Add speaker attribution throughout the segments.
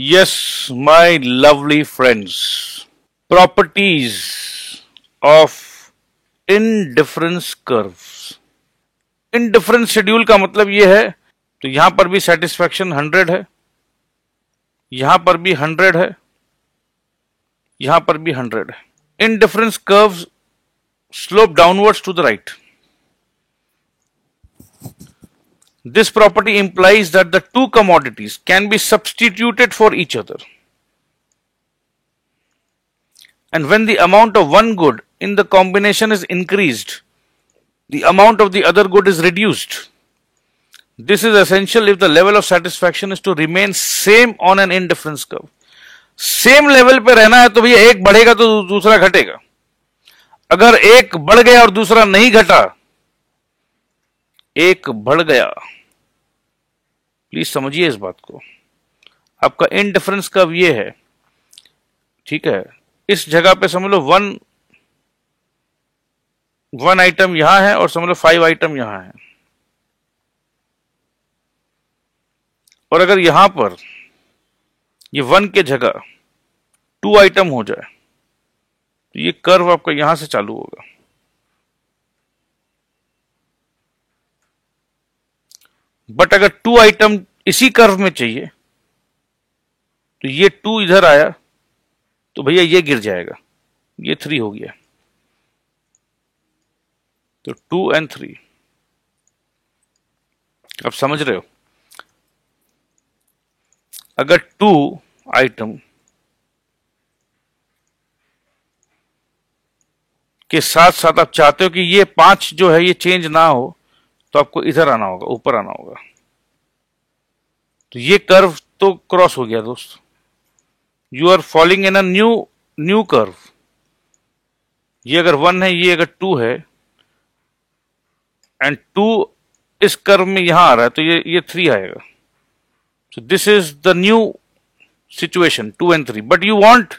Speaker 1: Yes, my lovely friends. Properties of indifference curves. Indifference schedule का मतलब ये है, तो यहां पर भी सेटिस्फैक्शन 100 है, यहां पर भी 100 है, यहां पर भी 100 है. Indifference curves slope downwards to the right. This property implies that the two commodities can be substituted for each other. And when the amount of one good in the combination is increased, the amount of the other good is reduced. This is essential if the level of satisfaction is to remain same on an indifference curve. Same level पे रहना है तो भैया एक बढ़ेगा तो दूसरा घटेगा. अगर एक बढ़ गया और दूसरा नहीं घटा, एक बढ़ गया, प्लीज समझिए इस बात को. आपका इनडिफरेंस कर्व ये है, ठीक है. इस जगह पे समझ लो वन आइटम यहां है और समझ लो 5 आइटम यहां है. और अगर यहां पर ये 1 के जगह 2 आइटम हो जाए तो ये कर्व आपका यहां से चालू होगा. बट अगर 2 आइटम इसी कर्व में चाहिए तो ये 2 इधर आया तो भैया ये गिर जाएगा, ये 3 हो गया. तो 2 and 3 आप समझ रहे हो. अगर 2 आइटम के साथ साथ आप चाहते हो कि ये 5 जो है ये चेंज ना हो, तो आपको इधर आना होगा, ऊपर आना होगा. तो ये कर्व तो क्रॉस हो गया दोस्त. You are falling in a new curve. ये अगर 1 है, ये अगर 2 है, एंड 2 इस कर्व में यहां आ रहा है तो ये 3 आएगा. So this is the new situation 2 and 3. But you want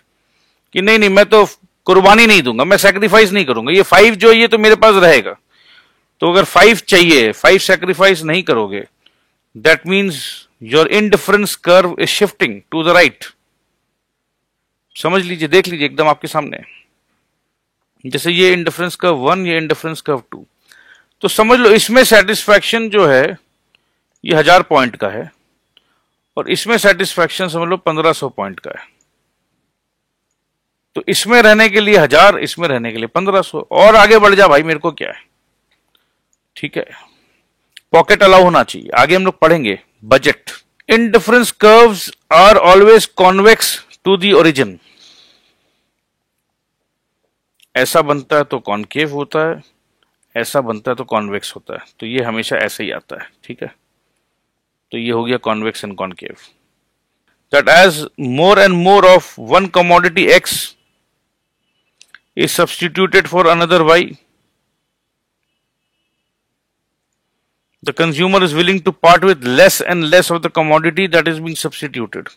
Speaker 1: कि नहीं मैं तो कुर्बानी नहीं दूंगा, मैं सैक्रिफाइस नहीं करूंगा, ये 5 जो ये तो मेरे पास रहेगा. तो अगर 5 चाहिए, 5 सैक्रिफाइस नहीं करोगे, that means your indifference curve is shifting to the right. समझ लीजिए, देख लीजिए एकदम आपके सामने. जैसे ये इनडिफरेंस कर्व 1, ये इनडिफरेंस कर्व 2. तो समझ लो इसमें सेटिस्फैक्शन जो है ये 1000 पॉइंट का है और इसमें सेटिस्फैक्शन समझ लो 1500 पॉइंट का है. तो इसमें रहने के लिए 1000, इसमें रहने के लिए 1500. और आगे बढ़ जा भाई, मेरे को क्या है. ठीक है, पॉकेट अलाउ होना चाहिए. आगे हम लोग पढ़ेंगे budget. Indifference curves are always convex to the origin. ऐसा बनता है तो कॉनकेव होता है, ऐसा बनता है तो कॉन्वेक्स होता है. तो ये हमेशा ऐसे ही आता है. ठीक है, तो ये हो गया convex and concave. That as more and more of one commodity x is substituted for another y, the consumer is willing to part with less and less of the commodity that is being substituted.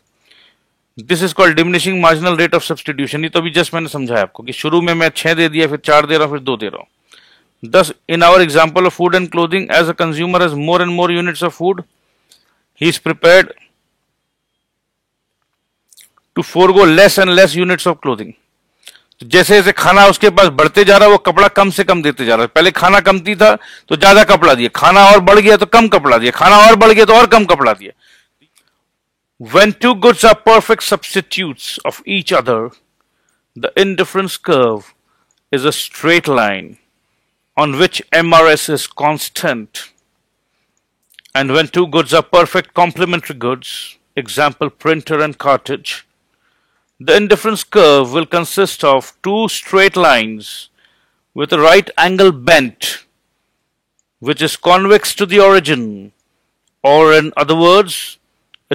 Speaker 1: This is called diminishing marginal rate of substitution. ये तो अभी just मैंने समझाया आपको कि शुरू में मैं 6 दे दिया, फिर 4 दे रहा हूं, फिर 2 दे रहा हूं. Thus, in our example of food and clothing, as a consumer has more and more units of food, he is prepared to forego less and less units of clothing. जैसे जैसे खाना उसके पास बढ़ते जा रहा है, वो कपड़ा कम से कम देते जा रहा है. पहले खाना कमती था तो ज्यादा कपड़ा दिया, खाना और बढ़ गया तो कम कपड़ा दिया, खाना और बढ़ गया तो और कम कपड़ा दिया. When two goods are perfect substitutes of each other, the indifference curve is a straight line on which MRS is constant. And when two goods are perfect complementary goods, example printer and cartridge, the indifference curve will consist of two straight lines with a right angle bent, which is convex to the origin, or in other words,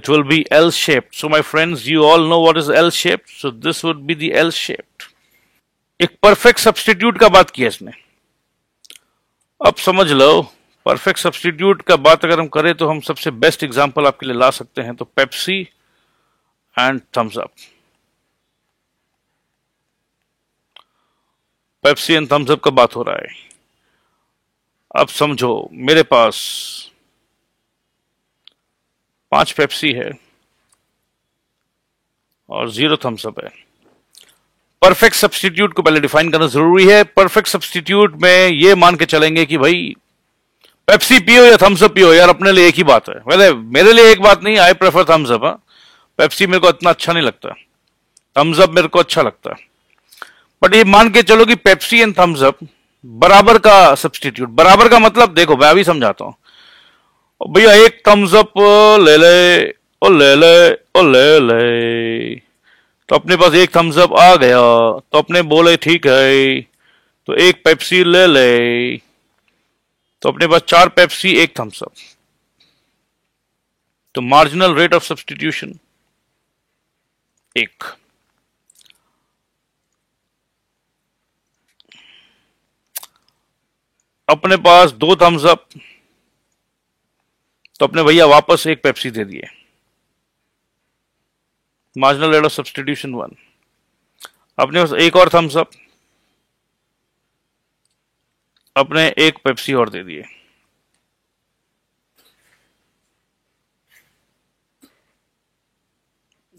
Speaker 1: it will be L-shaped. So my friends, you all know what is L-shaped, so this would be the L-shaped. एक perfect substitute का बात किया इसने. अब समझ लो, perfect substitute का बात अगर हम करें तो हम सबसे बेस्ट एग्जांपल आपके लिए ला सकते हैं तो Pepsi and thumbs Up. Pepsi and thumbs up का बात हो रहा है. अब समझो मेरे पास 5 पेप्सी है और 0 थम्स अप है। परफेक्ट सब्स्टिट्यूट को पहले डिफाइन करना जरूरी है। परफेक्ट सब्स्टिट्यूट में ये मान के चलेंगे कि भाई पेप्सी पियो या थम्स अप पियो, यार अपने लिए एक ही बात है। पहले मेरे लिए एक बात नहीं, I prefer Thums Up. Pepsi मेरे को इतना अच्छा नहीं लगता, थम्स अप मेरे को अच्छा लगता है। बट ये मान के चलो कि पेप्सी एंड थम्स अप बराबर का सब्स्टिट्यूट। बराबर का मतलब देखो मैं अभी समझाता हूं। भैया एक थम्स अप ले ले, ओ ले ले, ओ ले ले, तो अपने पास एक थम्स अप आ गया, तो अपने बोले ठीक है, तो एक पेप्सी ले ले, तो अपने पास 4 पेप्सी एक थम्स अप। तो मार्जिनल रेट ऑफ सब्स्टिट्यूशन 1। अपने पास 2 थम्स अप, तो अपने भैया वापस एक पेप्सी दे दिए। Marginal rate of substitution 1। अपने पास एक और थम्स अप, अपने एक पेप्सी और दे दिए।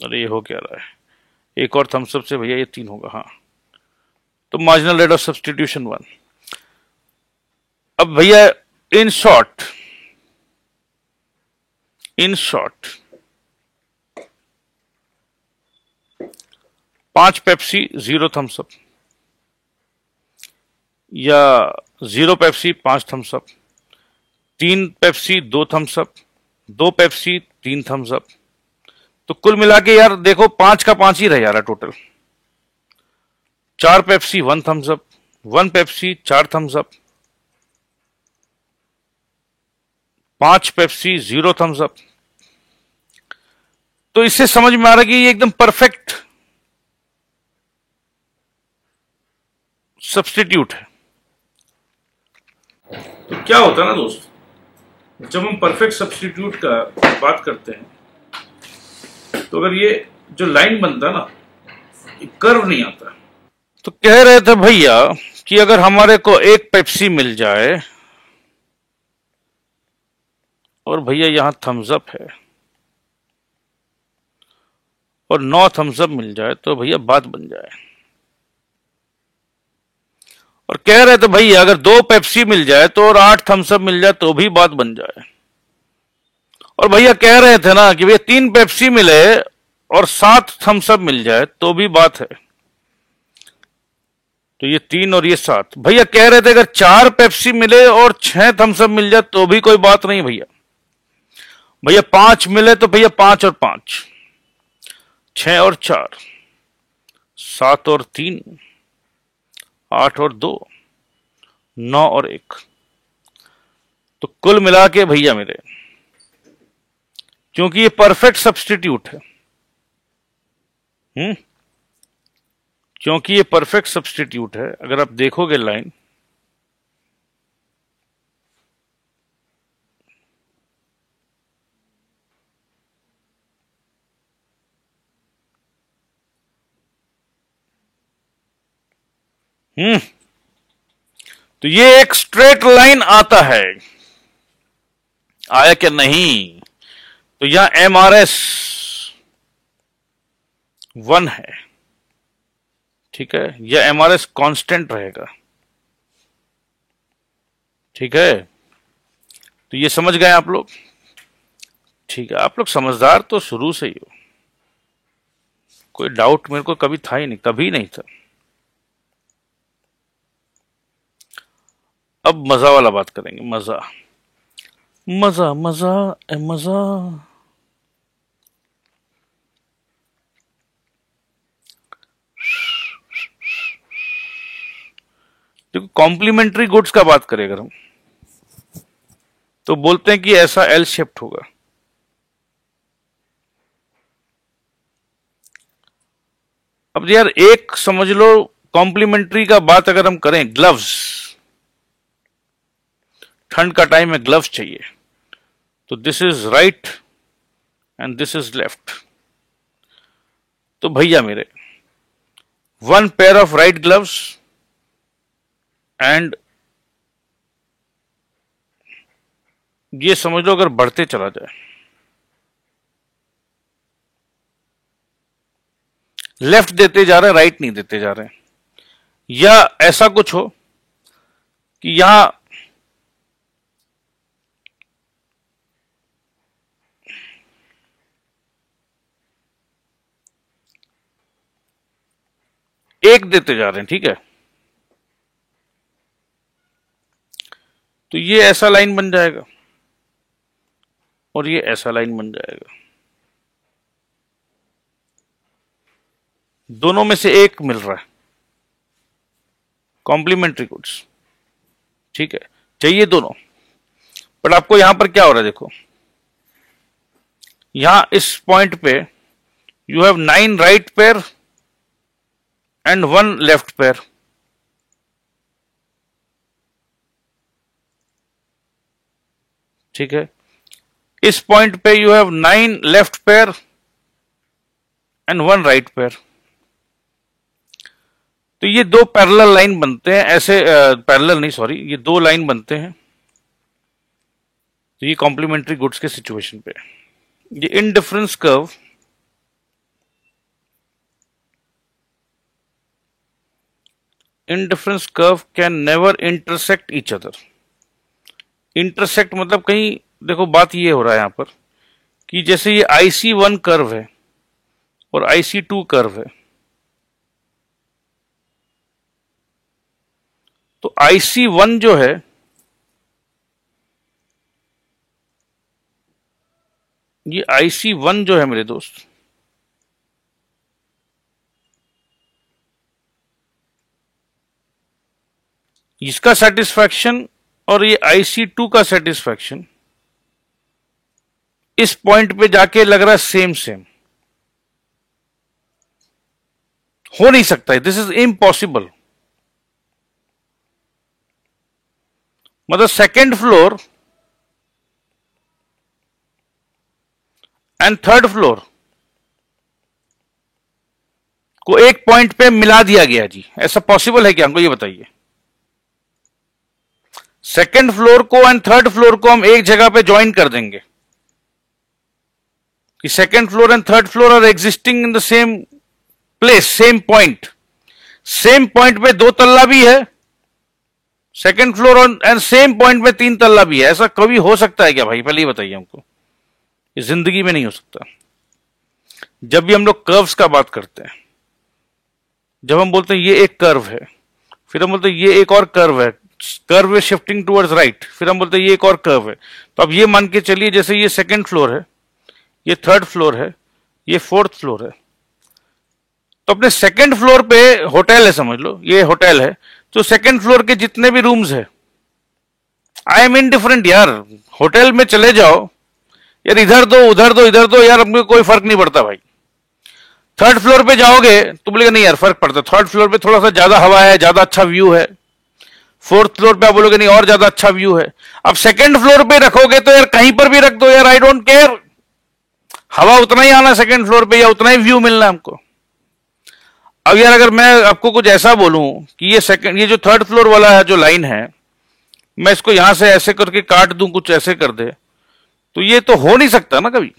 Speaker 1: अरे ये हो क्या रहा है, एक और थम्स अप से भैया ये 3 होगा। हाँ, तो मार्जिनल रेट ऑफ सब्स्टिट्यूशन 1। अब भैया in short, in short 5 Pepsi 0 Thums Up, या 0 Pepsi 5 Thums Up, 3 Pepsi 2 Thums Up, 2 Pepsi 3 Thums Up. तो कुल मिला के यार देखो 5 का 5 ही रह जा रहा total. 4 Pepsi 1 Thums Up, 1 Pepsi 4 Thums Up, 5 Pepsi 0 Thums Up. तो इससे समझ में आ रहा है कि ये एकदम परफेक्ट सब्स्टिट्यूट है। तो क्या होता है ना दोस्त, जब हम परफेक्ट सब्स्टिट्यूट का बात करते हैं तो अगर ये जो लाइन बनता है ना, ये कर्व नहीं आता। तो कह रहे थे भैया कि अगर हमारे को एक पेप्सी मिल जाए और भैया यहां थम्स अप है, और 9 थम्स अप मिल जाए, तो भैया बात बन जाए। और कह रहे थे भैया अगर 2 पेप्सी मिल जाए तो और 8 थम्स अप मिल जाए तो भी बात बन जाए। और भैया कह रहे थे ना कि भैया 3 पेप्सी मिले और 7 थम्स अप मिल जाए तो भी बात है। तो ये 3 और ये 7। भैया कह रहे थे अगर 4 पेप्सी मिले और 6 थम्स अप मिल जाए तो भी कोई बात नहीं भैया। भैया 5 मिले तो भैया 5 और 5, 6 और 4, 7 और 3, 8 और 2, 9 और 1। तो कुल मिला के भैया मेरे, क्योंकि ये परफेक्ट सब्स्टिट्यूट है, क्योंकि ये परफेक्ट सब्स्टिट्यूट है, अगर आप देखोगे लाइन, तो ये एक स्ट्रेट लाइन आता है। आया क्या नहीं? तो यहां MRS 1 है, ठीक है, यह MRS कांस्टेंट रहेगा, ठीक है। तो ये समझ गए आप लोग? ठीक है, आप लोग समझदार तो शुरू से ही हो, कोई डाउट मेरे को कभी था ही नहीं, कभी नहीं था। अब मजा वाला बात करेंगे, मजा मजा मजा मजा। देखो कॉम्प्लीमेंट्री गुड्स का बात करें अगर हम, तो बोलते हैं कि ऐसा एल शेप्ड होगा। अब यार एक समझ लो, कॉम्प्लीमेंट्री का बात अगर हम करें, ग्लव्स, ठंड का टाइम में ग्लव्स चाहिए, तो this is right and this is left. तो भैया मेरे 1 pair of right gloves and ये समझ लो अगर बढ़ते चला जाए, लेफ्ट देते जा रहे हैं, राइट नहीं देते जा रहे हैं। या ऐसा कुछ हो कि यहां एक देते जा रहे हैं, ठीक है, तो ये ऐसा लाइन बन जाएगा और ये ऐसा लाइन बन जाएगा। दोनों में से एक मिल रहा है, कॉम्प्लीमेंट्री गुड्स, ठीक है, चाहिए दोनों। बट आपको यहां पर क्या हो रहा है, देखो यहां इस पॉइंट पे you have 9 right pair and 1 left pair. ठीक है, इस पॉइंट पे you have 9 left pair and 1 right pair. तो ये दो पैरेलल लाइन बनते हैं, ऐसे पैरेलल नहीं, सॉरी, ये दो लाइन बनते हैं। तो ये कॉम्प्लीमेंट्री गुड्स के सिचुएशन पे ये indifference curve can never intersect each other. Intersect मतलब कहीं, देखो बात ये हो रहा है यहां पर कि जैसे ये IC1 कर्व है और IC2 कर्व है, तो IC1 जो है ये IC1 जो है मेरे दोस्त, इसका सेटिस्फैक्शन और ये IC2 का सेटिस्फैक्शन इस पॉइंट पे जाके लग रहा है सेम सेम। हो नहीं सकता है, दिस इज इम्पॉसिबल। मतलब second floor and third floor को एक पॉइंट पे मिला दिया गया जी, ऐसा पॉसिबल है क्या, हमको ये बताइए। सेकेंड फ्लोर को एंड थर्ड फ्लोर को हम एक जगह पे ज्वाइन कर देंगे कि second floor and third floor are existing in the same place, same point. Same point पे 2 तल्ला भी है second floor and same point में 3 तल्ला भी है। ऐसा कभी हो सकता है क्या भाई, पहले ये बताइए हमको। ये जिंदगी में नहीं हो सकता। जब भी हम लोग कर्व्स का बात करते हैं, जब हम बोलते हैं ये एक कर्व है, फिर हम बोलते हैं ये एक और कर्व है, curve is shifting towards right, फिर हम बोलते हैं ये एक और कर्व है। तो अब ये मान के चलिए जैसे ये सेकेंड फ्लोर है, ये थर्ड फ्लोर है, ये फोर्थ फ्लोर है। तो अपने सेकेंड फ्लोर पे होटल है, समझ लो ये होटल है, तो सेकेंड फ्लोर के जितने भी रूम्स है, आई एम इनडिफरेंट यार, होटल में चले जाओ यार, इधर दो उधर दो इधर दो यार, हमको कोई फर्क नहीं पड़ता भाई। थर्ड फ्लोर पे जाओगे तो बोलेगा नहीं यार फर्क पड़ता, थर्ड फ्लोर पे थोड़ा सा ज्यादा हवा है, ज्यादा अच्छा व्यू है। फोर्थ फ्लोर पे आप बोलोगे नहीं और ज्यादा अच्छा व्यू है। अब सेकेंड फ्लोर पे रखोगे तो यार कहीं पर भी रख दो यार, आई डोंट केयर, हवा उतना ही आना सेकेंड फ्लोर पे या उतना ही व्यू मिलना हमको। अब यार अगर मैं आपको कुछ ऐसा बोलूं कि ये जो थर्ड फ्लोर वाला है जो लाइन है, मैं इसको यहां से ऐसे करके काट दूं, कुछ ऐसे कर दे, तो ये तो हो नहीं सकता ना कभी।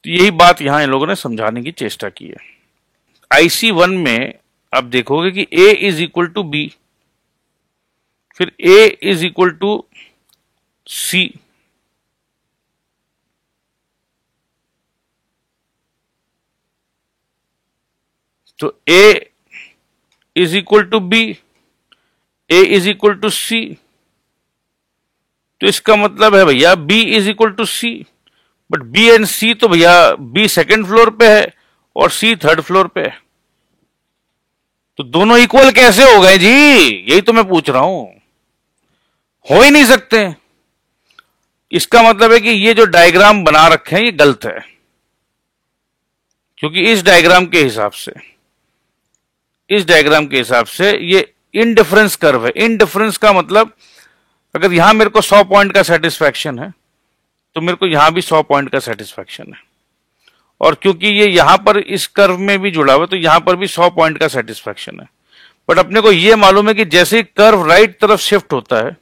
Speaker 1: तो यही बात यहां इन लोगों ने समझाने की चेष्टा की है। IC1 में आप देखोगे कि A is equal to B, फिर A is equal to C, तो A is equal to B, A is equal to C, तो इसका मतलब है भैया B is equal to C। But B and C तो भैया B सेकेंड फ्लोर पे है और C थर्ड फ्लोर पे है, तो दोनों इक्वल कैसे हो गए जी, यही तो मैं पूछ रहा हूं। हो ही नहीं सकते। इसका मतलब है कि ये जो डायग्राम बना रखे हैं ये गलत है, क्योंकि इस डायग्राम के हिसाब से ये इनडिफरेंस कर्व है। इनडिफरेंस का मतलब अगर यहां मेरे को 100 पॉइंट का सेटिस्फैक्शन है तो मेरे को यहां भी 100 पॉइंट का सेटिस्फैक्शन है, और क्योंकि ये यहां पर इस कर्व में भी जुड़ा हुआ है तो यहां पर भी 100 पॉइंट का सेटिस्फैक्शन है। बट अपने को ये मालूम है कि जैसे ही कर्व राइट तरफ शिफ्ट होता है,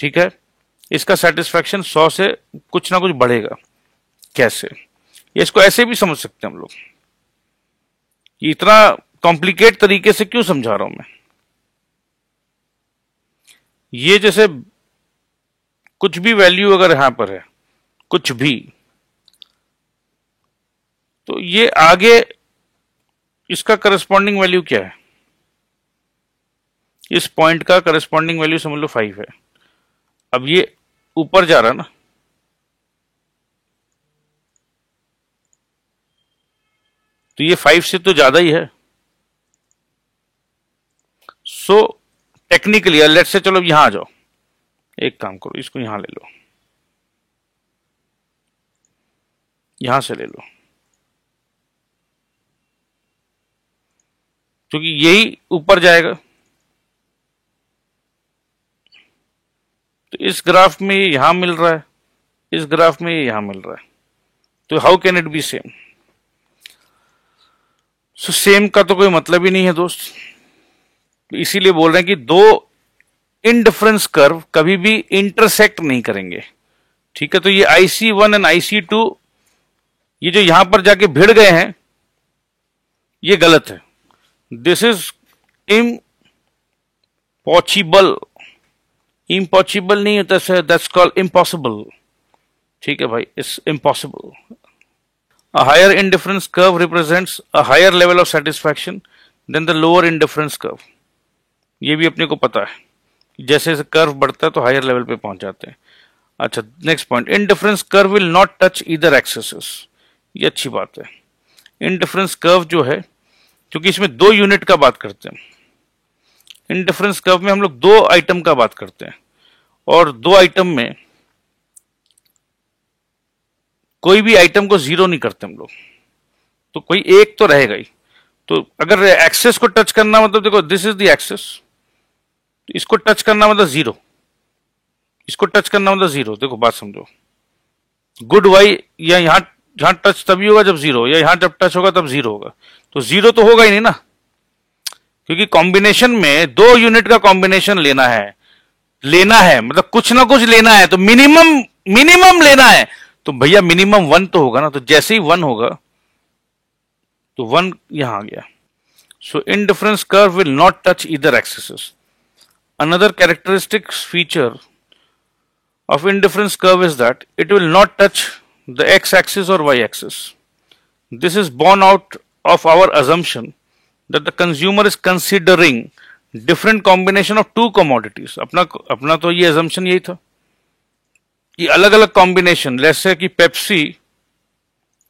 Speaker 1: ठीक है, इसका सेटिस्फैक्शन 100 से कुछ ना कुछ बढ़ेगा। कैसे? या इसको ऐसे भी समझ सकते हैं हम लोग। ये इतना कॉम्प्लिकेट तरीके से क्यों समझा रहा हूं मैं? ये जैसे कुछ भी वैल्यू अगर यहां पर है, कुछ भी, तो ये आगे इसका करस्पॉन्डिंग वैल्यू क्या है? इस पॉइंट का करस्पॉन्डिंग वैल्यू समझ लो 5 है। अब ये ऊपर जा रहा है ना, तो ये 5 से तो ज्यादा ही है। सो टेक्निकली लेट्स से, चलो यहां आ जाओ, एक काम करो, इसको यहां ले लो, यहां से ले लो, क्योंकि यही ऊपर जाएगा। तो इस ग्राफ में ये यहां मिल रहा है, इस ग्राफ में ये यहां मिल रहा है, तो how can it be same? So same का तो कोई मतलब ही नहीं है दोस्त। इसीलिए बोल रहे हैं कि दो इनडिफरेंस कर्व कभी भी इंटरसेक्ट नहीं करेंगे, ठीक है? तो ये IC1 एंड IC2 ये जो यहां पर जाके भिड़ गए हैं, ये गलत है। This is impossible. इम्पॉसिबल नहीं होता सर, दैट्स कॉल्ड इम्पॉसिबल, ठीक है भाई, it's impossible. A higher indifference curve represents a higher level of satisfaction than the lower indifference curve. ये भी अपने को पता है, जैसे जैसे कर्व बढ़ता है तो हायर लेवल पे पहुंच जाते हैं। अच्छा, next point, indifference curve will not touch either axes. ये अच्छी बात है। इंडिफरेंस कर्व जो है, क्योंकि इसमें 2 यूनिट का बात करते हैं, इंडिफरेंस कर्व में हम लोग 2 आइटम का बात करते हैं, और 2 आइटम में कोई भी आइटम को जीरो नहीं करते हम लोग, तो कोई एक तो रहेगा ही। तो अगर एक्सेस को टच करना मतलब, देखो दिस इज द एक्सेस, इसको टच करना मतलब जीरो, इसको टच करना मतलब जीरो। देखो बात समझो, गुड वाई या यहां जहां टच तभी होगा जब जीरो, या यहां जब टच होगा तब जीरो होगा, तो जीरो तो होगा ही नहीं ना, क्योंकि कॉम्बिनेशन में 2 यूनिट का कॉम्बिनेशन लेना है मतलब कुछ ना कुछ लेना है, तो मिनिमम लेना है, तो भैया मिनिमम 1 तो होगा ना। तो जैसे ही 1 होगा तो 1 यहां आ गया। So indifference curve will not touch either axes. Another characteristic feature of indifference curve is that it will not touch the x-axis or y-axis. This is born out of our assumption that the consumer is considering different combination of 2 commodities. अपना तो ये assumption यही था कि अलग अलग combination, जैसे कि पेप्सी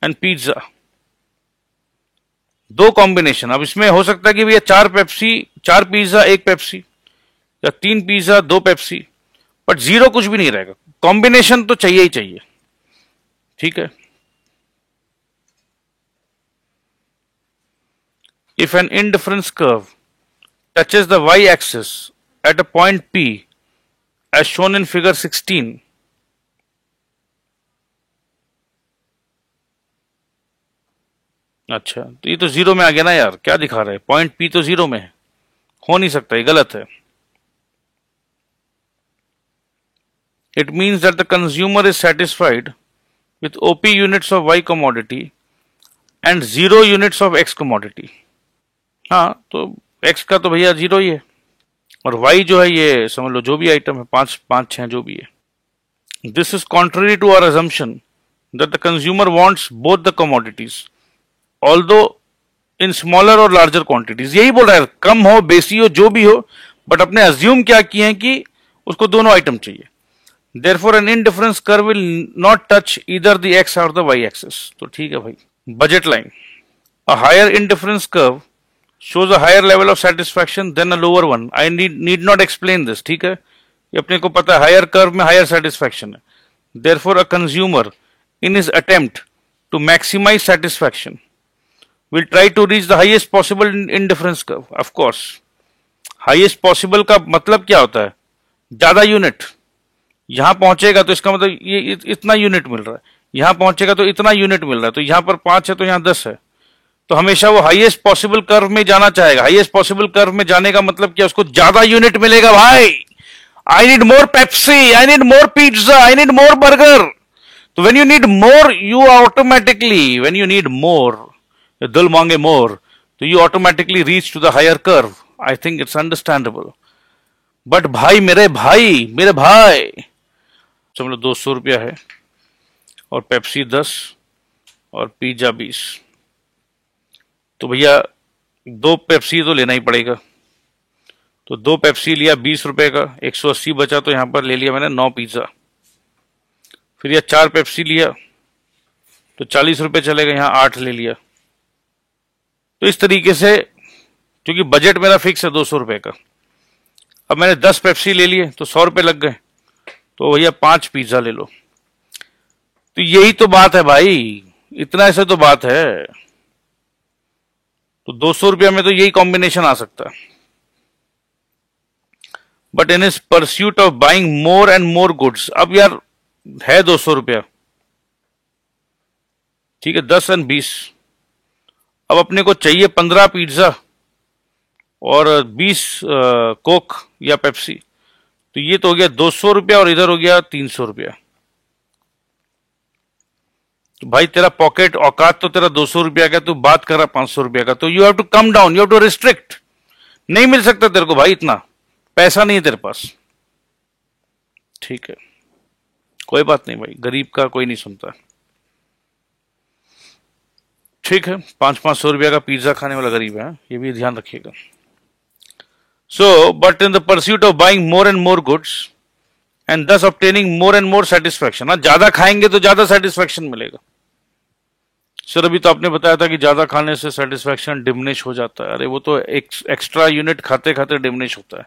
Speaker 1: एंड पिज्जा, 2 कॉम्बिनेशन। अब इसमें हो सकता है कि भैया 4 पेप्सी 4 पिज्जा 1 पेप्सी, या 3 पिज्जा 2 पेप्सी, बट जीरो कुछ भी नहीं रहेगा, कॉम्बिनेशन तो चाहिए ही चाहिए, ठीक है? If an indifference curve touches the y axis at a point P as shown in figure 16, अच्छा तो ये तो जीरो में आ गया ना यार, क्या दिखा रहा है? पॉइंट P तो जीरो में है, हो नहीं सकता, ये गलत है। It means that the consumer is satisfied with OP units of Y commodity and 0 units of X commodity. हाँ, तो X का तो भैया 0 ही है, और Y जो है ये समझ लो जो भी आइटम है, 5, 6 जो भी है। This is contrary to our assumption that the consumer wants both the commodities, although in smaller or larger quantities. यही बोल रहा है, कम हो बेसी हो जो भी हो, बट अपने अज्यूम क्या किए हैं कि उसको दोनों आइटम चाहिए। Therefore, an indifference curve will not touch either the x or the y axis. तो ठीक है भाई। Budget line. A higher indifference curve shows a higher level of satisfaction than a lower one. I need not explain this. ठीक है? ये अपने को पता है, higher curve में higher satisfaction है। Therefore, a consumer in his attempt to maximize satisfaction will try to reach the highest possible indifference curve. Of course, highest possible का मतलब क्या होता है? ज्यादा यूनिट। यहां पहुंचेगा तो इसका मतलब ये इतना यूनिट मिल रहा है, यहां पहुंचेगा तो इतना यूनिट मिल रहा है, तो यहां पर 5 है तो यहां 10 है, तो हमेशा वो हाईएस्ट पॉसिबल कर्व में जाना चाहेगा। हाईएस्ट पॉसिबल कर्व में जाने का मतलब क्या? उसको ज्यादा यूनिट मिलेगा भाई। I need more Pepsi, I need more pizza, I need more burger, तो when you need more, you automatically, when you need more, दिल मांगे मोर, तो you automatically reach to the higher curve. I think it's understandable. But भाई, मेरे भाई, समझ लो 200 रुपया है, और पेप्सी 10 और पिज्जा 20, तो भैया 2 पेप्सी तो लेना ही पड़ेगा. तो 2 पेप्सी लिया 20 रुपए का, 180 बचा, तो यहां पर ले लिया मैंने 9 पिज्जा. फिर यह 4 पेप्सी लिया तो 40 रुपए चलेगा, यहां 8 ले लिया. तो इस तरीके से, क्योंकि बजट मेरा फिक्स है 200 रुपए का, अब मैंने 10 पेप्सी ले लिए तो 100 रुपए लग गए. तो भैया 5 पिज्जा ले लो. तो यही तो बात है भाई, इतना ऐसे तो बात है. तो 200 रुपया में तो यही कॉम्बिनेशन आ सकता है. But in is pursuit of buying more and more goods, अब यार है 200 रुपया, ठीक है, 10 और 20, अब अपने को चाहिए 15 पिज्जा और 20 कोक या पेप्सी. तो ये तो हो गया 200 रुपया, और इधर हो गया 300 रुपया. तो भाई तेरा पॉकेट औकात तो तेरा 200 रुपया का, तू बात कर रहा 500 रुपया का. तो you have to come down, you have to restrict. नहीं मिल सकता तेरे को भाई, इतना पैसा नहीं है तेरे पास. ठीक है, कोई बात नहीं भाई, गरीब का कोई नहीं सुनता. ठीक है, 500 रुपया का पिज्जा खाने वाला गरीब है, ये भी ध्यान रखिएगा. So but in the pursuit of buying more and more goods and thus obtaining more and more satisfaction. ज्यादा खाएंगे तो ज्यादा सेटिस्फैक्शन मिलेगा. सर अभी तो आपने बताया था कि ज्यादा खाने से सेटिस्फैक्शन डिमिनिश हो जाता है. अरे वो तो एक्स्ट्रा यूनिट खाते खाते डिमिनिश होता है.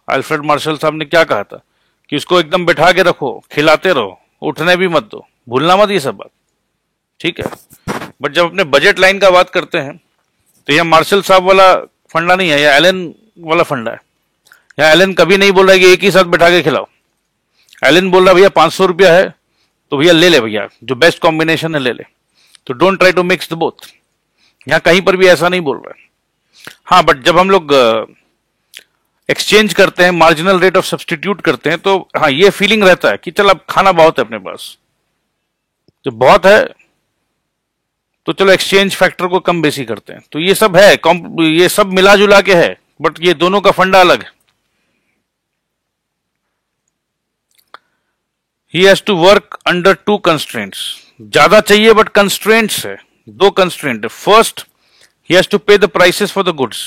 Speaker 1: अल्फ्रेड मार्शल साहब ने क्या कहा था कि उसको एकदम बैठा के रखो, खिलाते रहो, उठने भी मत दो, भूलना मत ये सब बात. ठीक है, बट जब अपने बजट लाइन का बात करते हैं तो यह मार्शल साहब वाला फंडा नहीं है, यह एलन वाला फंडा है. यह एलन कभी नहीं बोल रहा कि एक ही साथ बैठा के खिलाओ. एलन बोल रहा भैया 500 रुपया है तो भैया ले ले, भैया जो बेस्ट कॉम्बिनेशन है ले ले. तो don't try to mix the both. यहां कहीं पर भी ऐसा नहीं बोल रहा है. हाँ, बट जब हम लोग एक्सचेंज करते हैं, मार्जिनल रेट ऑफ सब्सटीट्यूट करते हैं, तो हाँ ये फीलिंग रहता है कि चल अब खाना बहुत है अपने पास, तो बहुत है तो चलो एक्सचेंज फैक्टर को कम बेसी करते हैं. तो ये सब है, ये सब मिला जुला के है, बट ये दोनों का फंडा अलग है. He has to work under 2 constraints. ज्यादा चाहिए बट कंस्ट्रेंट्स है, 2 कंस्ट्रेंट है. First, he has to pay the prices for the goods.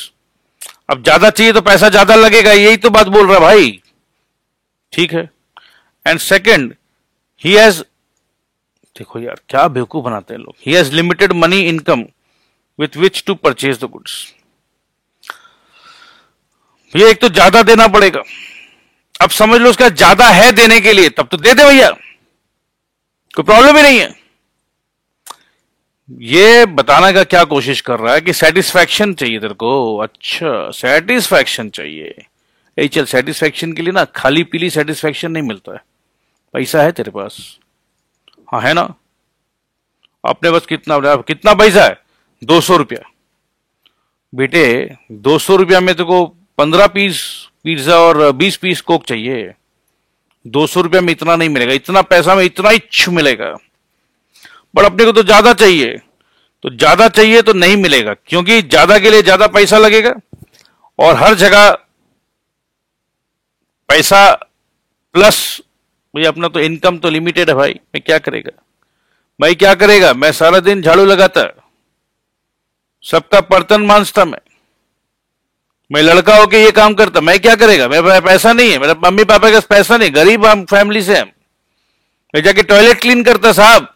Speaker 1: अब ज्यादा चाहिए तो पैसा ज्यादा लगेगा, यही तो बात बोल रहा भाई. ठीक है. एंड सेकंड, he has, देखो यार क्या बेवकूफ बनाते हैं लोग, he has limited money income with which to purchase the goods. ये एक तो ज्यादा देना पड़ेगा. अब समझ लो उसका ज्यादा है देने के लिए, तब तो दे दे भैया, कोई प्रॉब्लम ही नहीं है. ये बताने का क्या कोशिश कर रहा है कि सेटिस्फैक्शन चाहिए तेरे को. अच्छा, सेटिस्फैक्शन चाहिए. यही चल, सेटिस्फैक्शन के लिए ना खाली पीली सेटिस्फैक्शन नहीं मिलता है. पैसा है तेरे पास? हाँ है ना. आपने बस कितना पैसा है? 200 रुपया. बेटे 200 रुपया में तेरे को 15 पीस पिज्जा और 20 पीस कोक चाहिए. 200 रुपया में इतना नहीं मिलेगा, इतना पैसा में इतना ही मिलेगा. बट अपने को तो ज्यादा चाहिए, तो ज्यादा चाहिए तो नहीं मिलेगा, क्योंकि ज्यादा के लिए ज्यादा पैसा लगेगा, और हर जगह पैसा प्लस भैया अपना तो इनकम तो लिमिटेड है भाई. मैं क्या करेगा भाई, क्या करेगा. मैं सारा दिन झाड़ू लगाता, सबका बर्तन मांजता, मैं लड़का होके ये काम करता, मैं क्या करेगा. मेरे पास पैसा नहीं है, मेरे मम्मी पापा के पास पैसा नहीं, गरीब हम फैमिली से हम. मैं जाके टॉयलेट क्लीन करता साहब.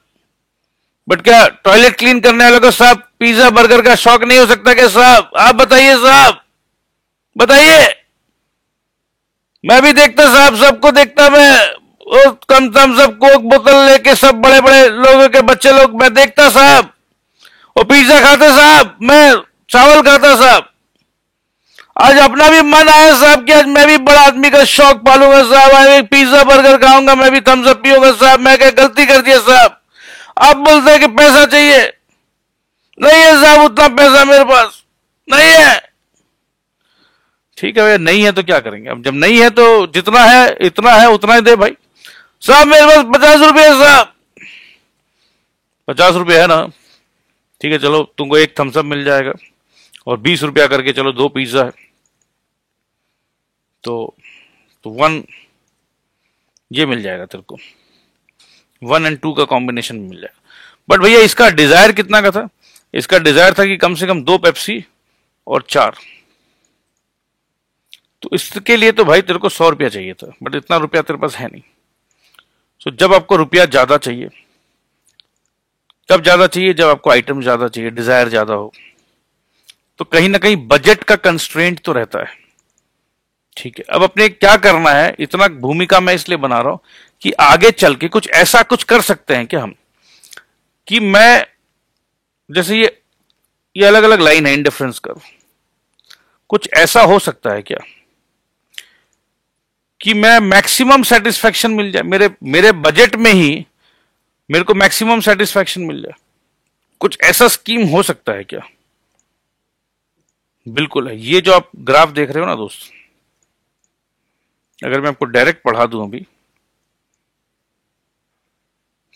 Speaker 1: बट क्या टॉयलेट क्लीन करने वालों को साहब पिज्जा बर्गर का शौक नहीं हो सकता क्या साहब? आप बताइए साहब, बताइए. मैं भी देखता साहब, सबको देखता मैं, कम से कम सब कोक बोतल लेके सब बड़े बड़े लोगों के बच्चे लोग मैं देखता साहब, वो पिज्जा खाते साहब, मैं चावल खाता साहब. आज अपना भी मन आया साहब कि आज मैं भी बड़ा आदमी का शौक पालूंगा साहब, आज पिज्जा बर्गर खाऊंगा, मैं भी थम्स अप पीऊंगा साहब. मैं क्या गलती कर दिया साहब? आप बोलते हैं कि पैसा चाहिए. नहीं है साहब, उतना पैसा मेरे पास नहीं है. ठीक है भैया, नहीं है तो क्या करेंगे. अब जब नहीं है तो जितना है इतना है उतना ही दे भाई. साहब मेरे पास 50 रुपये साहब. 50 रुपये है ना, ठीक है, चलो तुमको एक थम्स अप मिल जाएगा, और 20 रुपया करके चलो 2 पिज्जा है, तो 1 ये मिल जाएगा तेरे को, 1 और 2 का कॉम्बिनेशन मिल जाएगा। बट भैया इसका डिजायर कितना का था? इसका डिजायर था कि कम से कम 2 पेप्सी और 4। तो इसके लिए तो भाई तेरे को 100 रुपया चाहिए था, बट इतना रुपया तेरे पास है नहीं। सो जब आपको रुपया ज्यादा चाहिए, कब ज्यादा चाहिए? जब आपको आइटम ज्यादा चाहिए, डिजायर ज्यादा हो, तो कहीं ना कहीं बजट का कंस्ट्रेंट तो रहता है। ठीक है, अब अपने क्या करना है, इतना भूमिका मैं इसलिए बना रहा हूं कि आगे चल के कुछ ऐसा कुछ कर सकते हैं क्या हम, कि मैं जैसे ये अलग अलग लाइन है इंडिफरेंस कर्व, कुछ ऐसा हो सकता है क्या कि मैं मैक्सिमम सेटिस्फेक्शन मिल जाए, मेरे मेरे बजट में ही मेरे को मैक्सिमम सेटिस्फेक्शन मिल जाए? कुछ ऐसा स्कीम हो सकता है क्या? बिल्कुल है। ये जो आप ग्राफ देख रहे हो ना दोस्त, अगर मैं आपको डायरेक्ट पढ़ा दूं अभी,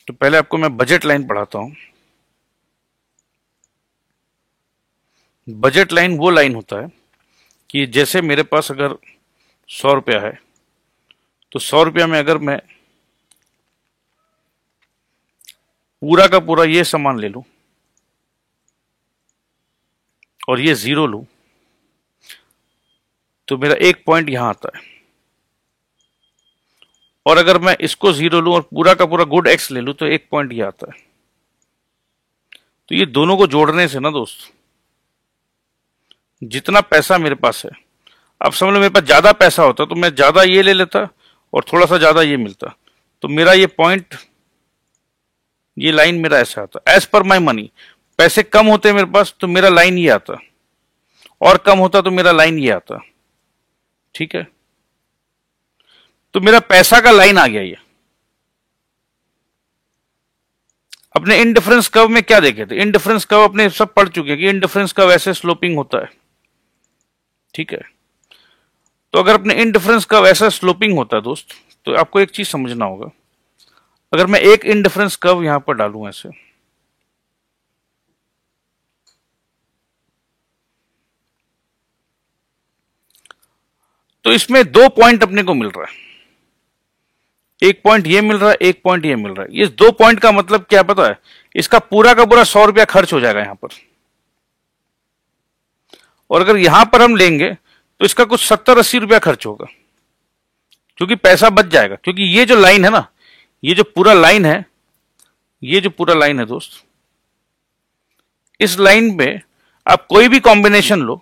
Speaker 1: तो पहले आपको मैं बजट लाइन पढ़ाता हूं। बजट लाइन वो लाइन होता है कि जैसे मेरे पास अगर 100 रुपया है, तो 100 रुपया में अगर मैं पूरा का पूरा ये सामान ले लूं और ये 0 लूं, तो मेरा 1 पॉइंट यहां आता है। और अगर मैं इसको 0 लूं और पूरा का पूरा गुड एक्स ले लूं, तो 1 पॉइंट ये आता है। तो ये दोनों को जोड़ने से ना दोस्त, जितना पैसा मेरे पास है, अब समझ लो मेरे पास ज्यादा पैसा होता तो मैं ज्यादा ये ले लेता और थोड़ा सा ज्यादा ये मिलता, तो मेरा ये पॉइंट, ये लाइन मेरा ऐसा आता। एज पर माई मनी, पैसे कम होते मेरे पास तो मेरा लाइन ये आता, और कम होता तो मेरा लाइन ये आता। ठीक है, तो मेरा पैसा का लाइन आ गया ये। अपने इनडिफरेंस कर्व में क्या देखे थे? इनडिफरेंस कर्व अपने सब पढ़ चुके हैं कि इनडिफरेंस कर्व ऐसे स्लोपिंग होता है। ठीक है, तो अगर अपने इनडिफरेंस कर्व ऐसा स्लोपिंग होता है दोस्त, तो आपको एक चीज समझना होगा। अगर मैं एक इनडिफरेंस कर्व यहां पर डालूं ऐसे, तो इसमें 2 पॉइंट अपने को मिल रहा है। 1 पॉइंट ये मिल रहा है, 1 पॉइंट ये मिल रहा है। ये 2 पॉइंट का मतलब क्या पता है? इसका पूरा का पूरा 100 रुपया खर्च हो जाएगा यहां पर। और अगर यहां पर हम लेंगे तो इसका कुछ 70-80 रुपया खर्च होगा, क्योंकि पैसा बच जाएगा। क्योंकि ये जो लाइन है ना, ये जो पूरा लाइन है, ये जो पूरा लाइन है दोस्त, इस लाइन पे आप कोई भी कॉम्बिनेशन लो,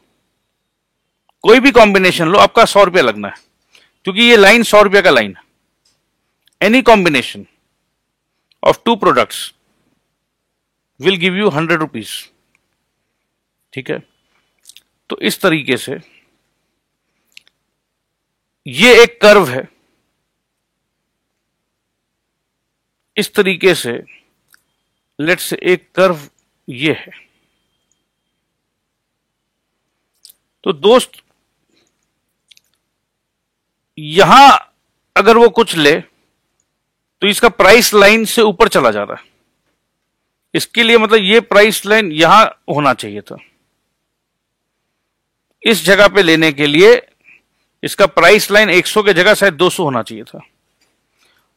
Speaker 1: कोई भी कॉम्बिनेशन लो, आपका 100 रुपया लगना है, क्योंकि ये लाइन 100 रुपया का लाइन है। Any combination of 2 products will give you 100 rupees. ठीक है, तो इस तरीके से ये एक कर्व है, इस तरीके से लेट्स से एक कर्व ये है। तो दोस्त यहां अगर वो कुछ ले तो इसका प्राइस लाइन से ऊपर चला जा रहा है। इसके लिए मतलब ये प्राइस लाइन यहां होना चाहिए था। इस जगह पे लेने के लिए इसका प्राइस लाइन 100 की जगह शायद 200 होना चाहिए था।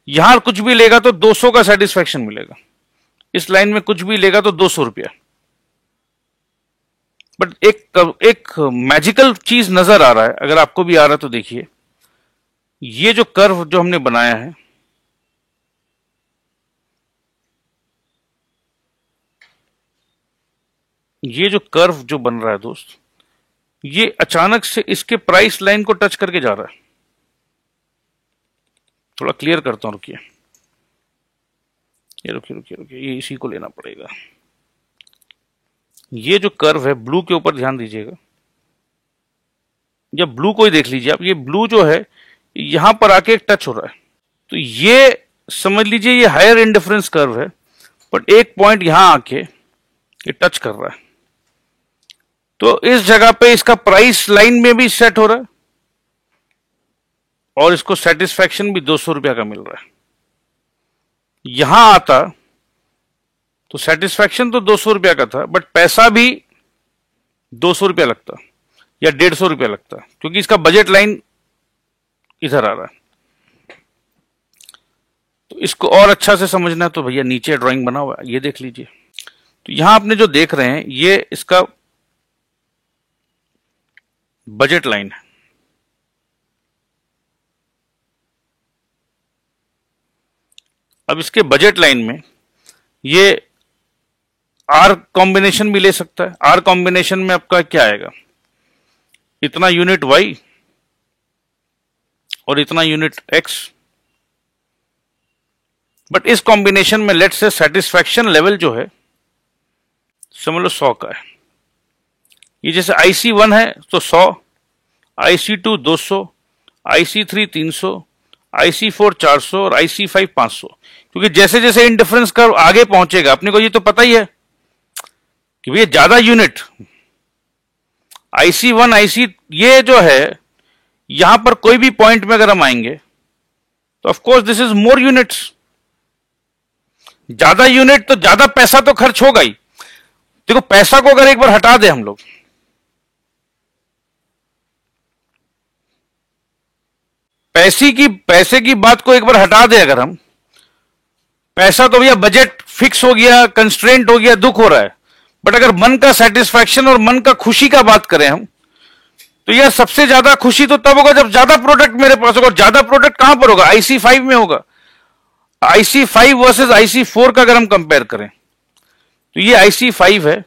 Speaker 1: यहां कुछ भी लेगा तो 200 का सेटिस्फेक्शन मिलेगा, इस लाइन में कुछ भी लेगा तो 200 रुपया। बट एक मैजिकल चीज नजर आ रहा है, अगर आपको भी आ रहा है तो देखिए, ये जो कर्व जो हमने बनाया है, ये जो कर्व जो बन रहा है दोस्त, ये अचानक से इसके प्राइस लाइन को टच करके जा रहा है। थोड़ा क्लियर करता हूं, रुकिए, ये रुकिए रुकिए रुकिए, ये इसी को लेना पड़ेगा। ये जो कर्व है, ब्लू के ऊपर ध्यान दीजिएगा, या ब्लू को ही देख लीजिए आप। ये ब्लू जो है यहां पर आके एक टच हो रहा है, तो ये समझ लीजिए ये हायर इंडिफरेंस कर्व है, बट एक पॉइंट यहां आके ये टच कर रहा है। तो इस जगह पे इसका प्राइस लाइन में भी सेट हो रहा है, और इसको सेटिस्फेक्शन भी 200 रुपया का मिल रहा है। यहां आता तो सेटिस्फैक्शन तो 200 रुपया का था, बट पैसा भी 200 रुपया लगता या 150 रुपया लगता, क्योंकि इसका बजट लाइन इधर आ रहा है। तो इसको और अच्छा से समझना है तो भैया नीचे ड्राइंग बना हुआ है, ये देख लीजिए। तो यहां आपने जो देख रहे हैं ये इसका बजट लाइन है। अब इसके बजट लाइन में ये आर कॉम्बिनेशन भी ले सकता है। आर कॉम्बिनेशन में आपका क्या आएगा, इतना यूनिट वाई और इतना यूनिट एक्स। बट इस कॉम्बिनेशन में लेट से सेटिस्फैक्शन लेवल जो है समझ लो 100 का है। ये जैसे IC1 है तो 100, IC2 200, IC3 300, IC4 400 और IC5 500। क्योंकि जैसे जैसे इंडिफरेंस कर्व आगे पहुंचेगा, अपने को ये तो पता ही है कि भैया ज्यादा यूनिट IC1 IC ये जो है, यहां पर कोई भी पॉइंट में अगर हम आएंगे तो of course this is more units. ज्यादा यूनिट तो ज्यादा पैसा तो खर्च होगा ही। देखो पैसा को अगर एक बार हटा दे हम लोग, पैसे की बात को एक बार हटा दे अगर हम, पैसा तो भैया बजट फिक्स हो गया, कंस्ट्रेंट हो गया, दुख हो रहा है। बट अगर मन का सेटिस्फैक्शन और मन का खुशी का बात करें हम, तो यार सबसे ज्यादा खुशी तो तब होगा जब ज्यादा प्रोडक्ट मेरे पास होगा। ज्यादा प्रोडक्ट कहां पर होगा, IC5 में होगा। IC5 वर्सेस IC4 का अगर हम कंपेयर करें तो ये IC5 है,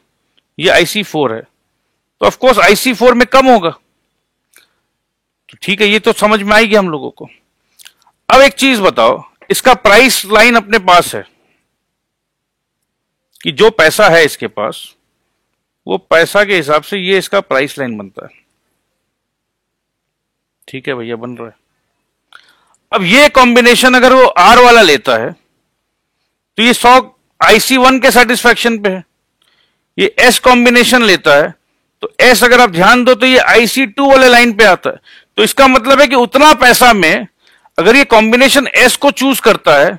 Speaker 1: ये IC4 है, तो ऑफ कोर्स IC4 में कम होगा। तो ठीक है, ये तो समझ में आएगी हम लोगों को। अब एक चीज बताओ, इसका प्राइस लाइन अपने पास है कि जो पैसा है इसके पास, वो पैसा के हिसाब से ये इसका प्राइस लाइन बनता है। ठीक है भैया, बन रहा है। अब ये कॉम्बिनेशन अगर वो आर वाला लेता है तो ये 100 IC1 के सेटिस्फैक्शन पे है। ये एस कॉम्बिनेशन लेता है तो एस अगर आप ध्यान दो तो ये IC2 वाले लाइन पे आता है। तो इसका मतलब है कि उतना पैसा में अगर ये कॉम्बिनेशन एस को चूज करता है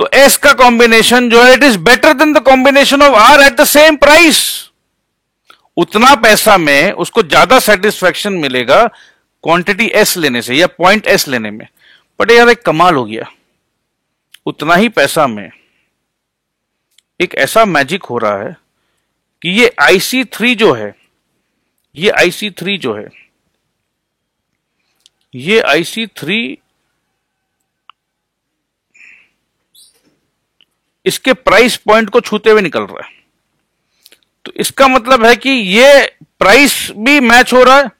Speaker 1: तो एस का कॉम्बिनेशन जो है it is better than the combination of R at the same price. उतना पैसा में उसको ज्यादा सेटिस्फैक्शन मिलेगा क्वांटिटी एस लेने से या पॉइंट एस लेने में। बट यार एक कमाल हो गया, उतना ही पैसा में एक ऐसा मैजिक हो रहा है कि ये IC3 जो है, ये IC3 जो है, ये IC3 इसके प्राइस पॉइंट को छूते हुए निकल रहा है। तो इसका मतलब है कि ये प्राइस भी मैच हो रहा है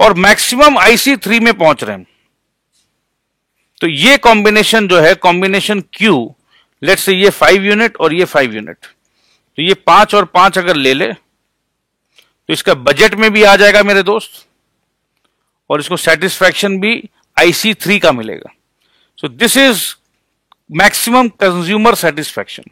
Speaker 1: और मैक्सिमम IC3 में पहुंच रहे हैं। तो ये कॉम्बिनेशन जो है, कॉम्बिनेशन Q, लेट्स से ये 5 यूनिट और ये 5 यूनिट, तो ये 5 और 5 अगर ले ले तो इसका बजट में भी आ जाएगा मेरे दोस्त, और इसको सेटिस्फैक्शन भी IC3 का मिलेगा। So this is maximum consumer satisfaction.